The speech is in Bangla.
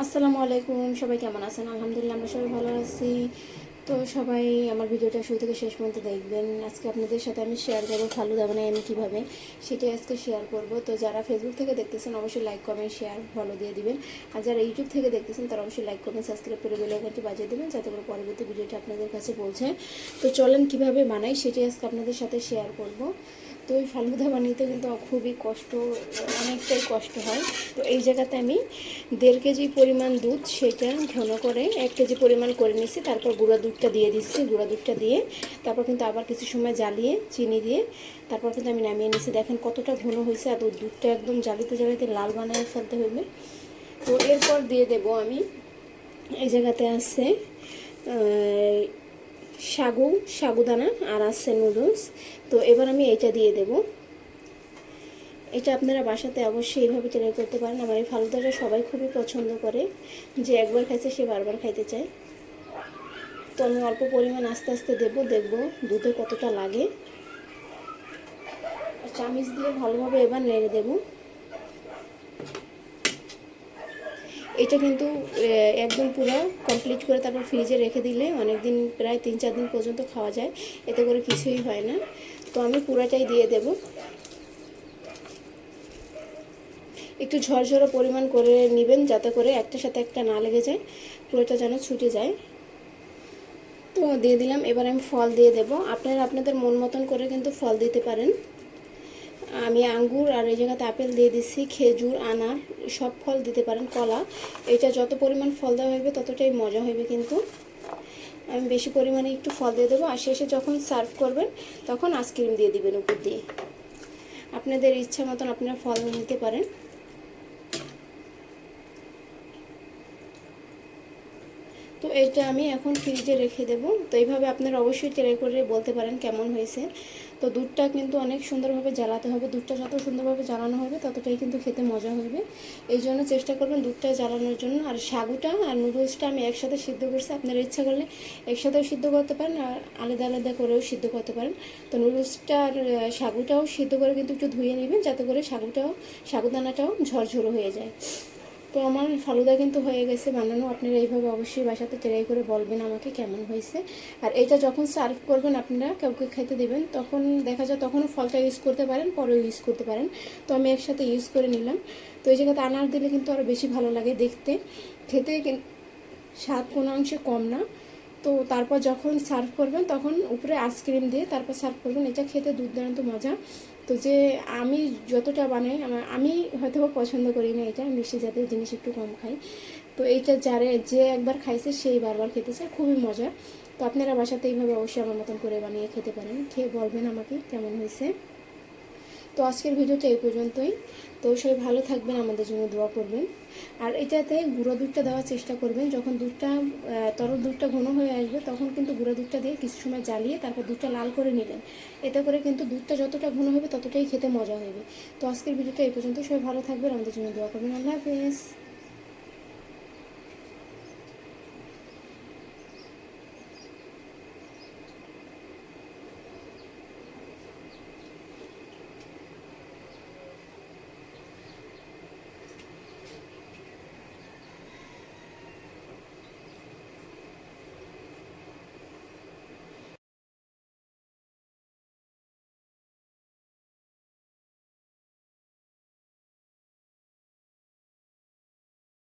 আসসালামু আলাইকুম, সবাই কেমন আছেন? আলহামদুলিল্লাহ আমরা সবাই ভালো আছি। তো সবাই আমার ভিডিওটা শুরু থেকে শেষ পর্যন্ত দেখবেন। আজকে আপনাদের সাথে আমি শেয়ার করবো ফালুদা বানাই আমি কীভাবে, সেটাই আজকে শেয়ার করব। তো যারা ফেসবুক থেকে দেখতেছেন অবশ্যই লাইক কমেন্ট শেয়ার ফলো দিয়ে দিবেন, আর যারা ইউটিউব থেকে দেখতেছেন তারা অবশ্যই লাইক কমেন্ট সাবস্ক্রাইব করে বেল আইকনটি বাজিয়ে দেবেন যাতে করে পরবর্তী ভিডিওটা আপনাদের কাছে পৌঁছায়। তো চলেন কীভাবে বানাই সেটাই আজকে আপনাদের সাথে শেয়ার করব। তো এই ফালুদা বানাইতে কিন্তু খুবই কষ্ট, অনেকটাই কষ্ট হয়। তো এই জায়গাতে আমি 1.5 কেজি পরিমাণ দুধ সেটা ঘন করে 1 কেজি পরিমাণ করে নিচ্ছি। তারপর গুঁড়া দুধটা দিয়ে দিচ্ছি। গুঁড়া দুধটা দিয়ে তারপর কিন্তু আবার কিছু সময় জ্বালিয়ে চিনি দিয়ে তারপর কিন্তু আমি নামিয়ে নিচ্ছি। দেখেন কতটা ঘন হয়েছে। আর দুধটা একদম জ্বালিতে জ্বালিতে লাল বানিয়ে ফেলতে হবে। তো এরপর দিয়ে দেব আমি এই জায়গাতে আছে সাগুদানা আর আছে নুডলস। তো এবার আমি এইটা দিয়ে দেব। এটা আপনারা বাসাতে অবশ্যই এইভাবে ট্রাই করতে পারেন। আমার এই ফালুদাটা সবাই খুবই পছন্দ করে, যে একবার খাইছে সে বারবার খাইতে চায়। তো আমি অল্প পরিমাণ আস্তে আস্তে দেখব দুধে কতটা লাগে। চামচ দিয়ে ভালোভাবে এবার নেড়ে দেব। এটা কিন্তু একদম পুরো কমপ্লিট করে তারপর ফ্রিজে রেখে দিলে অনেক দিন, প্রায় 3-4 দিন পর্যন্ত খাওয়া যায়, এতে করে কিছুই হয় না। তো আমি পুরাটাই দিয়ে দেব। একটু ঝরঝরে পরিমাণ করে নেবেন যাতে করে একটার সাথে একটা না লেগে যায়, পুরোটা যেন ছুটে যায়। তো দিয়ে দিলাম। এবার আমি ফল দিয়ে দেব। আপনারা আপনাদের মন মতন করে কিন্তু ফল দিতে পারেন। আমি আঙ্গুর আর এই জায়গাতে আপেল দিয়ে দিচ্ছি, খেজুর, আনার সব ফল দিতে পারেন, কলা। এটা যত পরিমাণ ফল দেওয়া হবে ততটাই মজা হবে। কিন্তু আমি বেশি পরিমাণে একটু ফল দিয়ে দেবো। আর শেষে যখন সার্ভ করবেন তখন আইসক্রিম দিয়ে দিবেন উপর দিয়ে। আপনাদের ইচ্ছা মতন আপনারা ফল নিতে পারেন। তো এটা আমি এখন ফ্রিজে রেখে দেব। তো এইভাবে আপনারা অবশ্যই ট্রাই করে বলতে পারেন কেমন হয়েছে। তো দুধটা কিন্তু অনেক সুন্দরভাবে জ্বালাতে হবে। দুধটা যত সুন্দরভাবে জ্বালানো হবে ততটাই কিন্তু খেতে মজা হবে। এই জন্য চেষ্টা করবেন দুধটা জ্বালানোর জন্য। আর সাগুটা আর নুডলসটা আমি একসাথে সিদ্ধ করছি। আপনারা ইচ্ছা করলে একসাথেও সিদ্ধ করতে পারেন আর আলাদা আলাদা করেও সিদ্ধ করতে পারেন। তো নুডলসটা আর সাগুটাও সিদ্ধ করে কিন্তু একটু ধুয়ে নেবেন যাতে করে সাগুদানাটাও ঝরঝরো হয়ে যায়। তো আমার ফালুদা কিন্তু হয়ে গেছে বানানো। আপনারা এইভাবে অবশ্যই বাসাতে ট্রাই করে বলবেন আমাকে কেমন হয়েছে। আর এটা যখন সার্ভ করবেন আপনারা কাউকে খেতে দেবেন তখন দেখা যায় তখনও ফলটা ইউজ করতে পারেন, পরেও ইউজ করতে পারেন। তো আমি একসাথে ইউজ করে নিলাম। তো এই জায়গাতে আনার দিলে কিন্তু আরও বেশি ভালো লাগে দেখতে, খেতে স্বাদ কোনো অংশে কম না। তো তারপর যখন সার্ভ করবেন তখন উপরে আইসক্রিম দিয়ে তারপর সার্ভ করবেন। এটা খেতে দুর্দান্ত মজা। তো যে আমি যতটা বানাই আমি হয়তো পছন্দ করি না, এটা মিষ্টি জাতীয় জিনিস একটু কম খাই। তো এইটা যে একবার খাইছে সেই বারবার খেতে চায়, খুবই মজা। তো আপনারা বাসাতে এইভাবে অবশ্যই আমার মতন করে বানিয়ে খেতে পারেন, খেয়ে বলবেন আমাকে কেমন হয়েছে। তো আজকের ভিডিওটা এই পর্যন্তই। তো সবাই ভালো থাকবেন, আমাদের জন্য দোয়া করবেন। আর এটাতে গুঁড়ো দুধটা দেওয়ার চেষ্টা করবেন। যখন তরল দুধটা ঘন হয়ে আসবে তখন কিন্তু গুঁড়ো দুধটা দিয়ে কিছু সময় জ্বালিয়ে তারপর দুধটা লাল করে নেবেন। এতে করে কিন্তু দুধটা যতটা ঘন হবে ততটাই খেতে মজা হবে। তো আজকের ভিডিওটা এই পর্যন্ত। সবাই ভালো থাকবেন, আমাদের জন্য দোয়া করবেন। আল্লাহ হাফেজ।